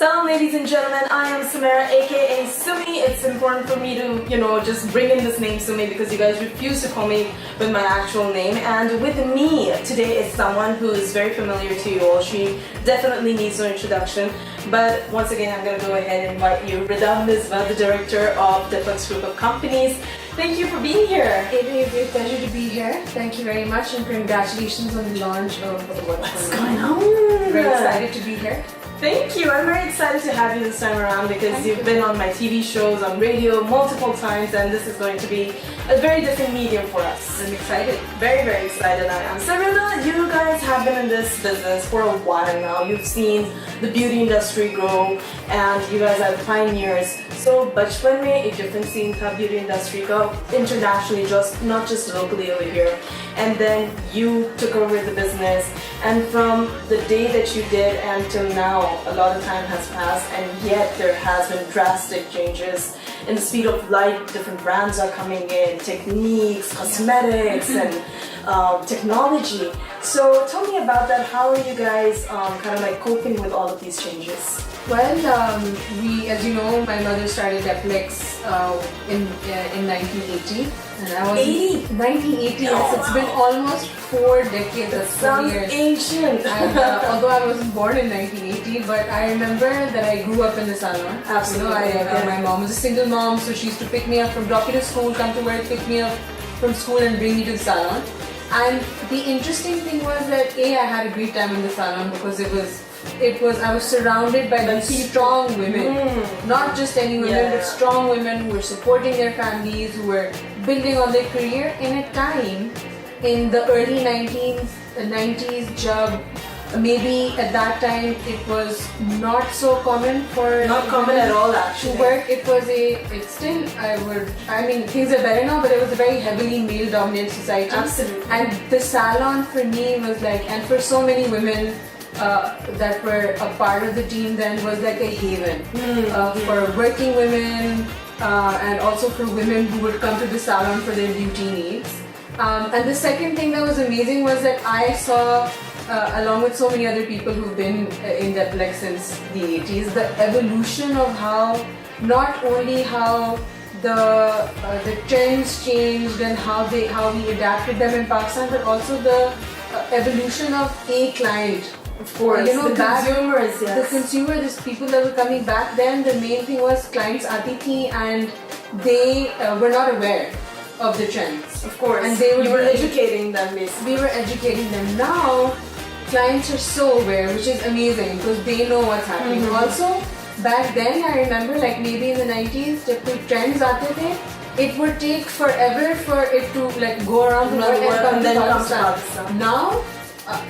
Salam ladies and gentlemen, I am Sumayrah aka Sumi. It's important for me to, just bring in this name Sumi because you guys refuse to call me with my actual name. And with me today is someone who is very familiar to you all. She definitely needs no introduction. But once again, I'm going to go ahead and invite you, Redah Misbah, the director of Depilex Group of Companies. Thank you for being here. It is a pleasure to be here. Thank you very much and congratulations on the launch of What's going on? Very excited to be here. Thank you. I'm very excited to have you this time around because you've been on my TV shows, on radio multiple times, and this is going to be a very different medium for us. I'm excited. Very, very excited I am. So Redah, you guys have been in this business for a while now. You've seen the beauty industry grow and you guys are the pioneers. So बचपन में एक different scene था beauty industry का internationally, not just locally over here. And then you took over the business, and from the day that you did until now, a lot of time has passed, and yet there has been drastic changes in the speed of light. Different brands are coming in, techniques, cosmetics, and technology. So tell me about that. How are you guys kind of like coping with all of these changes? Well, as you know, my mother started Depilex in 1980. And I was 1980, yes, it's been almost 4 decades. That sounds ancient. And, although I wasn't born in 1980, but I remember that I grew up in the salon. Absolutely. My mom was a single mom, so she used to pick me up from, drop me to school, come to work, pick me up from school and bring me to the salon. And the interesting thing was that I had a great time in the salon because I was surrounded by these strong women, not just any women, but strong women who were supporting their families, who were building on their career in a time in the early 90s job. Maybe at that time it was not so common for not common at all actually to work. It's still, things are better now, but it was a very heavily male dominated society. Absolutely. And the salon for me was like, and for so many women that were a part of the team then, was like a haven for working women and also for women who would come to the salon for their beauty needs. And the second thing that was amazing was that I saw, along with so many other people who've been in Depilex since the 80s, the evolution of how, not only how the trends changed and how we adapted them in Pakistan, but also the evolution of a client. Of course, consumers, yes. The consumer, these people that were coming back then, the main thing was clients aati thi and they were not aware of the trends. Of course, and you were educating them basically. We were educating them. Now, clients are so aware, which is amazing because they know what's happening. Also, back then I remember, like maybe in the 90s, जब कोई trends आते थे, it would take forever for it to like go around the world and then come to Pakistan. Now,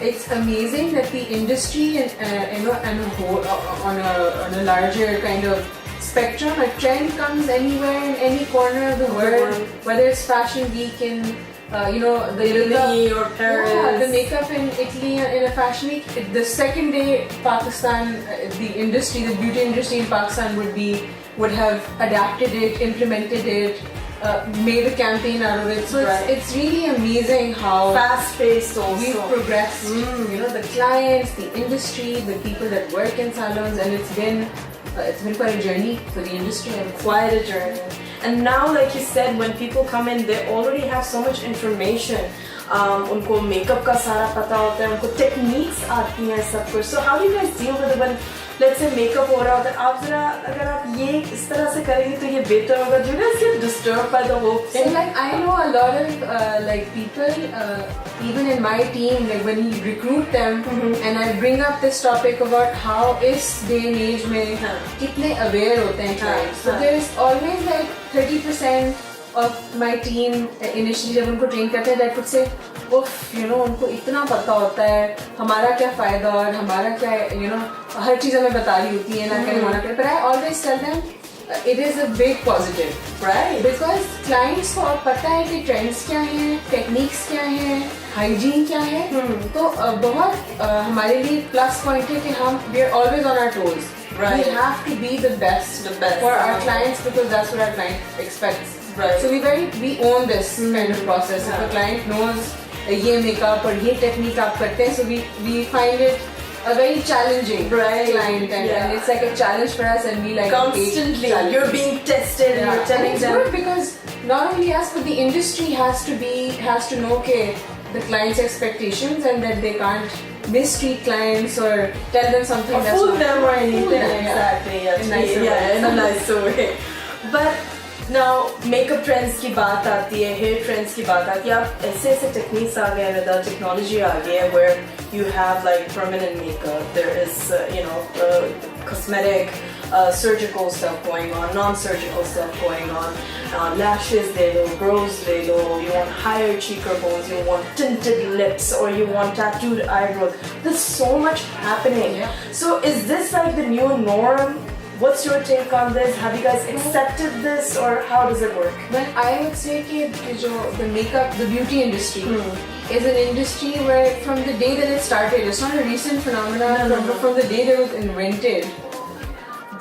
it's amazing that the industry and on a larger kind of spectrum, a trend comes anywhere in any corner of the world, whether it's Fashion Week in Italy or Paris. Yeah, the makeup in Italy in a fashion week. The second day Pakistan, the beauty industry in Pakistan would have adapted it, implemented it, made a campaign out of it. So it's really amazing how fast-paced also. We've progressed. The clients, the industry, the people that work in salons, and it's been quite a journey for the industry. Quite a journey. And now, like you said, when people come in, they already have so much information. उनको makeup का सारा पता होता है, उनको techniques आती हैं सब कुछ. So how do you guys deal with it when, let's say, makeup हो रहा होता है? आप जरा अगर आप ये इस तरह से करेंगे तो ये better होगा. Do you guys get disturbed by the whole thing? So like I know a lot of people, even in my team, like when you recruit them, and I bring up this topic about how इस day and age में कितने aware होते हैं clients. So there's always like 30% of my team initially जब उनको train करते हैं, that would say, उनको इतना पता होता है, हमारा क्या फायदा और हमारा क्या, हर चीज़ हमें बता रही होती है, ना करें मना करें. But I always tell them, it is a big positive, right? Because clients को अब पता है कि trends क्या हैं, techniques क्या हैं, hygiene क्या है, तो बहुत हमारे लिए plus point है कि we are always on our toes. Right. We have to be the best for our clients because that's what our client expects. Right. So we own this kind of process. If the client knows ये makeup और ये technique आप करते हैं, so we find it a very challenging Right. client, and it's like a challenge for us, and we like Constantly, you're being tested, and you're telling and it's them. good because not only us, but the industry has to know, okay, the client's expectations, and that they can't mistreat clients or tell them something Or that's fool not them or anything. Fool them, Exactly. Yeah. In a nicer way. Yeah, in a nicer way. But now makeup trends की बात आती है, hair trends की बात आती है. अब ऐसे techniques आ गए हैं, technology आ गई है, where you have like permanent makeup. There is cosmetic, surgical stuff going on, non-surgical stuff going on. Lashes ले लो, brows ले लो. You want higher cheekbones, you want tinted lips, or you want tattooed eyebrows. There's so much happening. Yeah. So is this like the new norm? What's your take on this? Have you guys accepted this, or how does it work? Well, I would say that the makeup, the beauty industry is an industry where from the day that it started, it's not a recent phenomenon, from the day that it was invented,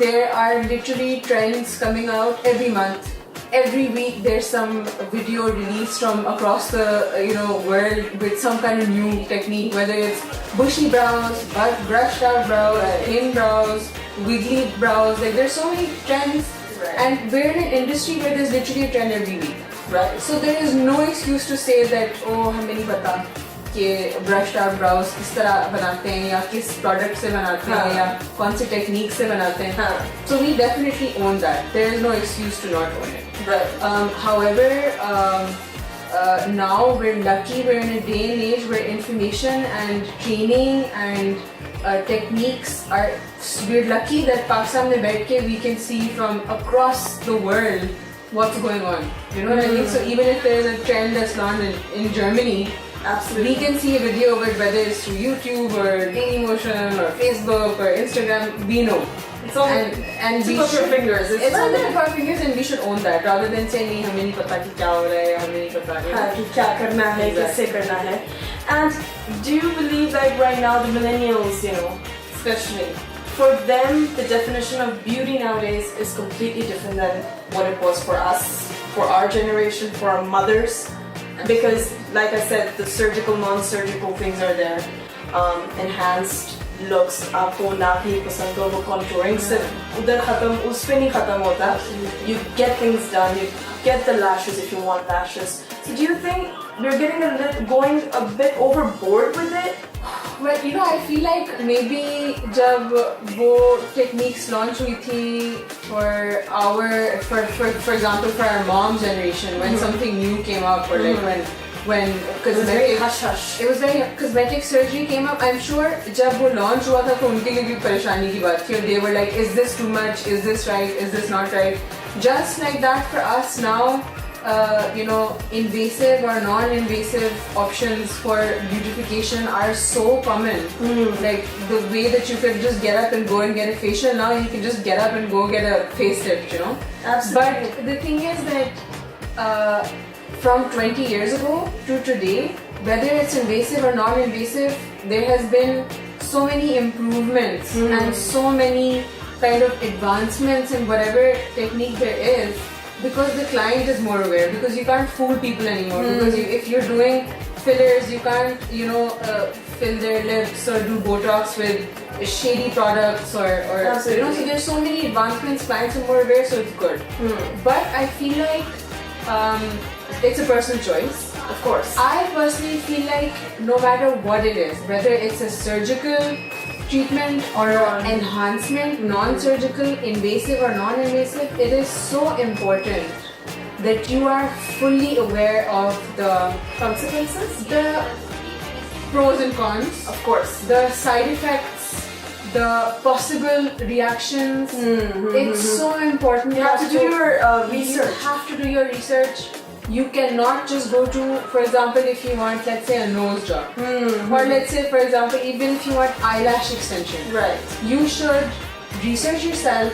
there are literally trends coming out every month. Every week there's some video released from across the world with some kind of new technique, whether it's bushy brows, brushed out brows, thin brows, wiggly brows. Like there's so many trends, and we're in an industry where there's literally a trend every week. Right. So there is no excuse to say that हमें नहीं पता कि brushed out brows किस तरह बनाते हैं या किस product से बनाते हैं या कौन सी technique से बनाते हैं. So we definitely own that. There is no excuse to not own it. Right. However, now we're lucky. We're in a day and age where information and training and techniques are. We're lucky that Pakistan mein baith ke we can see from across the world what's going on. You know what I mean? So even if there's a trend that's launched in Germany, absolutely, we can see a video of it, whether it's through YouTube or Dailymotion or Facebook or Instagram. We know. It's all and tip of your fingers. It's on the tip of our fingers, and we should own that rather than saying नहीं हमें नहीं पता कि क्या हो रहा है, हमें नहीं पता कि क्या करना है, कैसे करना है. And do you believe like right now the millennials, especially for them the definition of beauty nowadays is completely different than what it was for us, for our generation, for our mothers, because like I said, the surgical, non-surgical things are there. Enhanced looks, आपको नाक ही पसंद हो, वो contouring सिर्फ उधर खत्म, उस पे नहीं खत्म होता. You get things done, you get the lashes if you want lashes. So do you think we're going a bit overboard with it? Well, I feel like maybe जब वो techniques launch हुई थी for example for our mom's generation, when something new came up, or like when cosmetic, it was very cosmetic surgery came up. I'm sure जब वो launch हुआ था तो उनके लिए भी परेशानी की बात थी, और they were like, is this too much, is this right, is this not right? Just like that for us now, invasive or non-invasive options for beautification are so common. Like the way that you could just get up and go and get a facial, now you can just get up and go get a facelift, Absolutely. But the thing is that from 20 years ago to today, whether it's invasive or non-invasive, there has been so many improvements and so many kind of advancements in whatever technique there is, because the client is more aware, because you can't fool people anymore, because if you're doing fillers, you can't fill their lips or do Botox with shady products or so there's so many advancements, clients are more aware, so it's good. But I feel like it's a personal choice. Of course. I personally feel like no matter what it is, whether it's a surgical treatment or enhancement, non-surgical, invasive or non-invasive, it is so important that you are fully aware of the consequences, the pros and cons, of course, the side effects, the possible reactions. It's so important. You have to do your research. You have to do your research. You cannot just go to, for example, if you want, let's say, a nose job, or let's say, for example, even if you want eyelash extension, right? You should research yourself,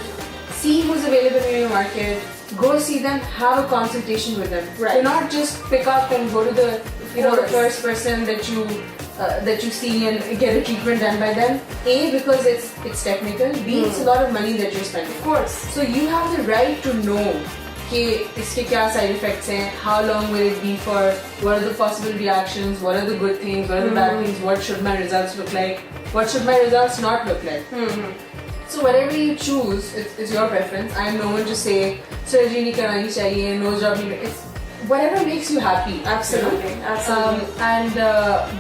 see who's available in your market, go see them, have a consultation with them. Right. Do not just pick up and go to the the first person that you see and get a treatment done by them. A, because it's technical. B, it's a lot of money that you're spending. Of course. So you have the right to know कि इसके क्या side effects हैं, how long will it be for, what are the possible reactions, what are the good things, what are the bad things, what should my results look like, what should my results not look like. So whatever you choose, it's your preference. I am no one to say surgery नहीं करानी चाहिए, nose job नहीं. It's whatever makes you happy. Absolutely, absolutely. And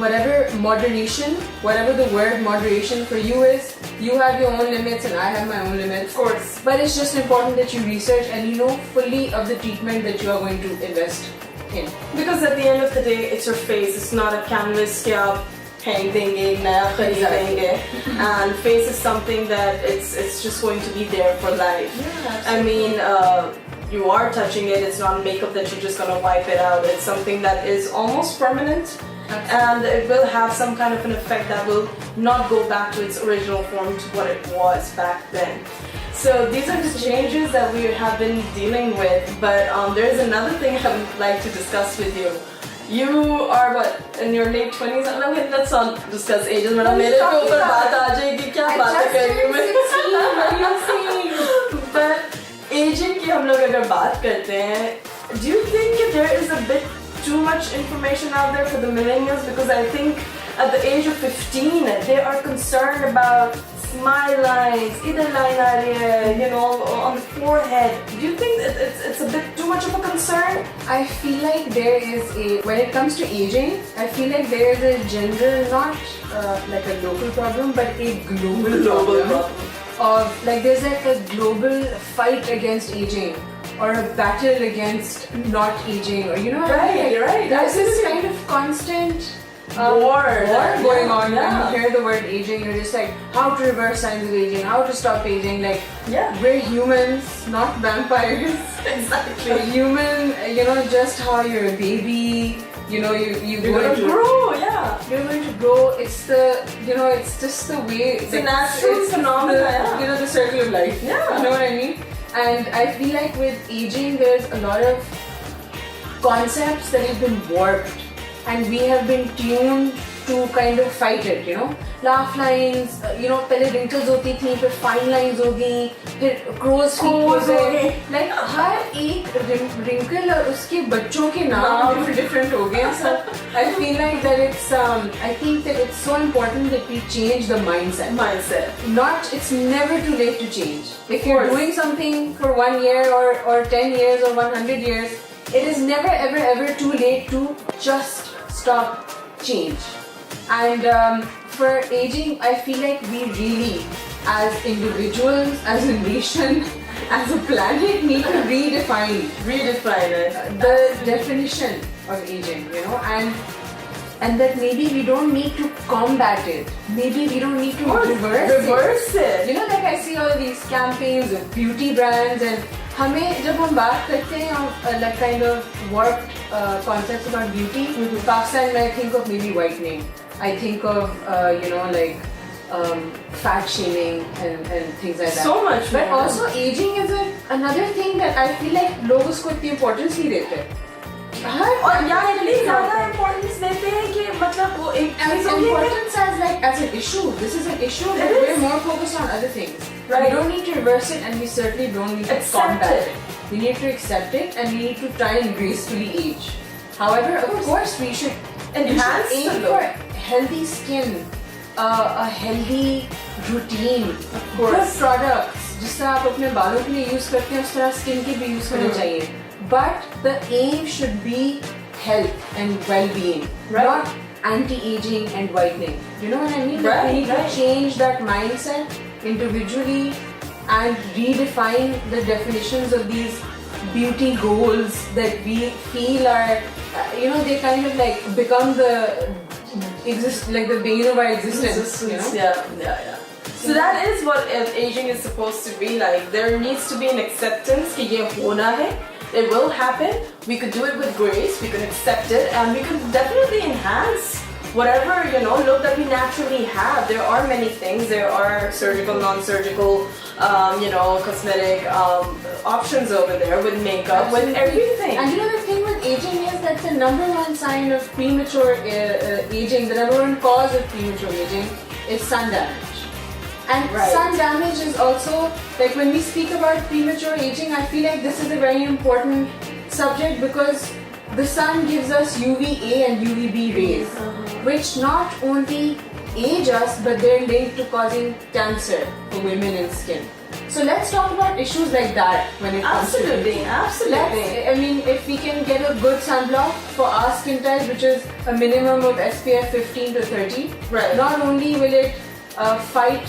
whatever moderation, whatever the word moderation for you is, you have your own limits and I have my own limits. Of course. But it's just important that you research and you know fully of the treatment that you are going to invest in. Because at the end of the day, it's your face. It's not a canvas कि आप फेंक देंगे, नया खरीद देंगे. And face is something that it's just going to be there for life. Yeah, I mean, you are touching it. It's not makeup that you're just gonna wipe it out. It's something that is almost permanent. And it will have some kind of an effect that will not go back to its original form to what it was back then. So these are the changes that we have been dealing with, but there is another thing I would like to discuss with you. You are what, in your late 20s? Let's not discuss ages. But मेरे पे ऊपर बात आ जाएगी, क्या बात करेंगे मैं? But aging की हम लोग अगर बात करते हैं, do you think there is a bit too much information out there for the millennials? Because I think at the age of 15 they are concerned about smile lines, either line area, you know, on the forehead. Do you think it's a bit too much of a concern? I feel like there is when it comes to aging, I feel like there is a general, not like a local problem, but a global problem. Of like there's like a global fight against aging or a battle against not aging, or you know what I mean? Right. There's this kind of constant war going on. Yeah. When you hear the word aging, you're just like, how to reverse signs of aging, how to stop aging. Like, we're humans, not vampires. Exactly. A human, you know, just how you're a baby. You know, you're going to grow, yeah. You're going to grow. It's the, you know, it's just the way. It's a natural phenomenon. You know, the circle of life. Yeah. You know what I mean? And I feel like with aging, there's a lot of concepts that have been warped, and we have been tuned to kind of fight it. You know, laugh lines. You know, पहले wrinkles होती थी, फिर fine lines हो गई, फिर crow's feet हो गए. Like हर एक wrinkle और उसके बच्चों के नाम different हो गए. So I feel like that it's I think that it's so important that we change the mindset. It's never too late to change. If you're doing something for 1 year or 10 years or 100 years, it is never ever too late to just stop change. And for aging, I feel like we really, as individuals, as a nation, as a planet, need to redefine it, the definition of aging, you know, and that maybe we don't need to combat it, maybe we don't need to reverse it. You know, like I see all these campaigns of beauty brands, and हमें जब हम बात करते हैं like kind of warped concepts about beauty, Pakistan, I think of maybe whitening. I think of you know, like fat shaming and things like that. So much. But also aging is another thing that I feel like लोग उसको इतनी importance नहीं देते. और यहाँ इतनी ज़्यादा importance देते हैं कि मतलब वो एक importance as an issue. This is an issue, but we're more focused on other things. Right. We don't need to reverse it, and we certainly don't need to combat it. We need to accept it, and we need to try and gracefully age. However, of course, we should enhance aim for healthy skin, a healthy routine, good products. जिस तरह आप अपने बालों के लिए use करते हैं, उस तरह skin के भी use करना चाहिए. But the aim should be health and well-being, not anti-aging and whitening. You know what I mean? We need to change that mindset individually and redefine the definitions of these beauty goals that we feel are, you know, they kind of like become like the bane of our existence. You know? Yeah. So that is what aging is supposed to be like. There needs to be an acceptance कि ये होना है. It will happen. We could do it with grace. We could accept it, and we could definitely enhance whatever, you know, look that we naturally have. There are many things. There are surgical, non-surgical, you know, cosmetic options over there with makeup, with everything. And you know, the thing with aging is that the number one sign of premature aging, the number one cause of premature aging is sun damage. And sun damage is also, like when we speak about premature aging, I feel like this is a very important subject because the sun gives us UVA and UVB rays, which not only age us, but they're linked to causing cancer for women in skin. So let's talk about issues like that when it comes to aging. Absolutely. I mean, if we can get a good sunblock for our skin type, which is a minimum of SPF 15 to 30, not only will it fight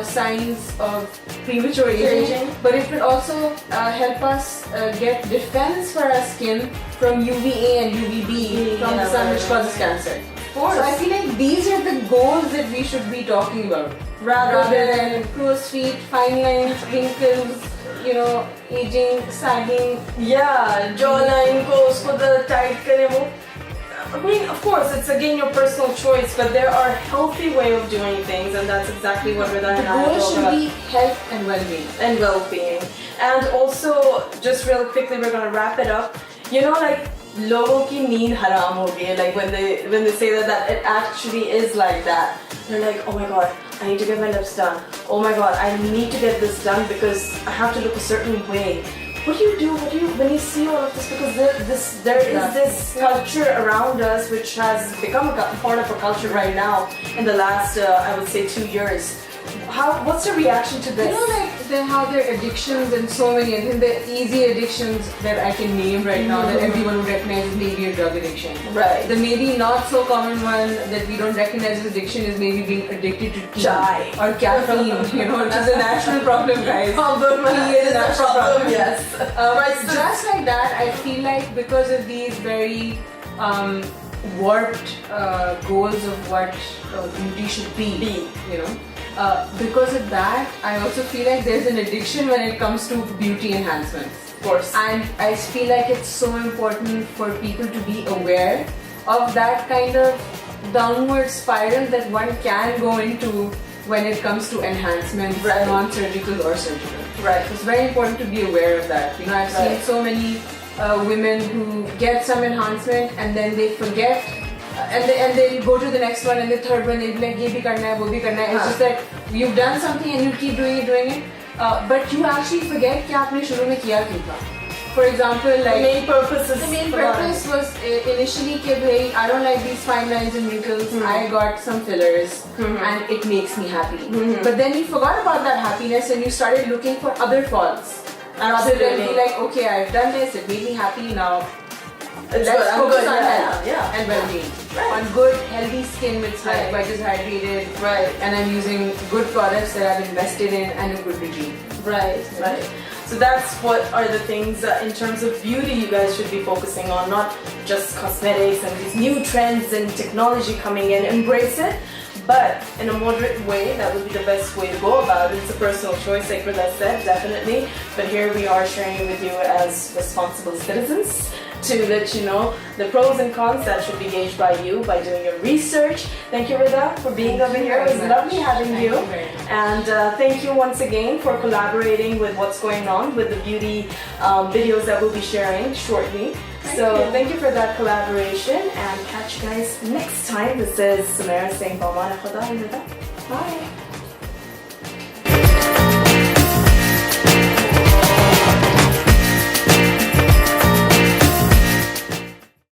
signs of premature aging, but it will also help us get defense for our skin from UVA and UVB from the sun, which causes cancer. So I feel like these are the goals that we should be talking about, rather than crow's feet, fine lines, wrinkles, you know, aging, sagging. Yeah, jawline ko usko the tight kare wo. I mean, of course, it's again your personal choice, but there are healthy way of doing things, and that's exactly what Redah and I The goal talk should about. be health and well-being. And well-being. And also, just real quickly, we're gonna wrap it up. You know, like logo ki neend haram ho gayi, like when they say that it actually is like that. They're like, oh my god, I need to get my lips done. Oh my god, I need to get this done because I have to look a certain way. What do you do when you see all of this? Because there is this culture around us which has become a part of our culture right now in the last, I would say, 2 years. What's your reaction to this? You know, like how there are addictions and so many, and then the easy addictions that I can name right now that everyone would recognize is maybe a drug addiction. Right. The maybe not so common one that we don't recognize as addiction is maybe being addicted to tea or caffeine, you know, which is a national problem, guys. Tea is a national problem. Yes. Just like that, I feel like because of these very warped goals of what beauty should be, you know. Because of that, I also feel like there's an addiction when it comes to beauty enhancements. Of course. And I feel like it's so important for people to be aware of that kind of downward spiral that one can go into when it comes to enhancements, non-surgical or surgical. Right. So it's very important to be aware of that. You know, I've seen so many women who get some enhancement and then they forget. And they go to the next one and the third one, they'll be like, ye bhi karna hai, wo bhi karna hai. It's just that you've done something and you keep doing it. But you actually forget कि आपने शुरू में किया क्यों था. For example, like the main purpose was initially कि भाई, I don't like these fine lines and wrinkles. I got some fillers and it makes me happy. But then you forgot about that happiness and you started looking for other faults. Rather than be like, okay, I've done this, it made me happy now. Let's focus on health and well-being. On good, healthy skin which is hydrated. And I'm using good products that I've invested in and a good regime. Right. So that's what are the things in terms of beauty you guys should be focusing on, not just cosmetics and these new trends and technology coming in. Embrace it, but in a moderate way. That would be the best way to go about it. It's a personal choice, like Redah said, definitely. But here we are sharing it with you as responsible citizens to let you know the pros and cons that should be gauged by you by doing your research. Thank you, Redah, for being over here. It was lovely having you. And thank you once again for collaborating with what's going on with the beauty videos that we'll be sharing shortly. Thank you for that collaboration and catch you guys next time. This is Sumayrah saying Bye.